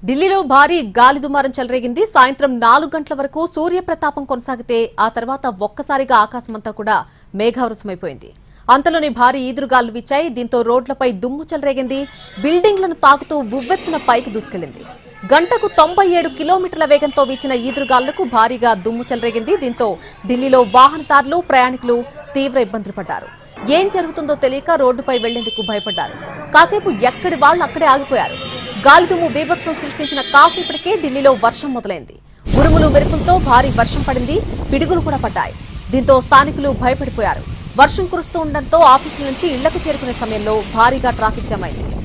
ఢిల్లీలో భారీ గాలి దుమారం చెలరేగింది. సాయంత్రం 4 గంటల వరకు సూర్యప్రతాపం కొనసాగితే ఆ తర్వాత ఒక్కసారిగా ఆకాశమంతా కూడా మేఘావృతమైపోయింది. అంతలోనే భారీ ఈదురుగాలు వీచాయి. దీంతో రోడ్లపై దుమ్ము చెలరేగింది. బిల్డింగ్లను తాకుతూ ఉవ్వెత్తున పైకి దూసుకెళ్లింది. గంటకు 97 కిలోమీటర్ల వేగంతో వీచిన ఈదురుగాలులకు భారీగా దుమ్ము చెలరేగింది. దీంతో ఢిల్లీలో వాహనదారులు, ప్రయాణికులు తీవ్ర ఇబ్బందులు పడ్డారు. ఏం జరుగుతుందో తెలియక రోడ్డుపై వెళ్లేందుకు భయపడ్డారు. కాసేపు ఎక్కడి వాళ్ళు అక్కడే ఆగిపోయారు. గాలిదుమ్ము బీభత్సం సృష్టించిన కాసేపటికే ఢిల్లీలో వర్షం మొదలైంది. ఉరుములు మెరుపులతో భారీ వర్షం పడింది. పిడుగులు కూడా పడ్డాయి. దీంతో స్థానికులు భయపడిపోయారు. వర్షం కురుస్తూ ఉండడంతో ఆఫీసుల నుంచి ఇళ్లకు చేరుకునే సమయంలో భారీగా ట్రాఫిక్ జామ్ అయింది.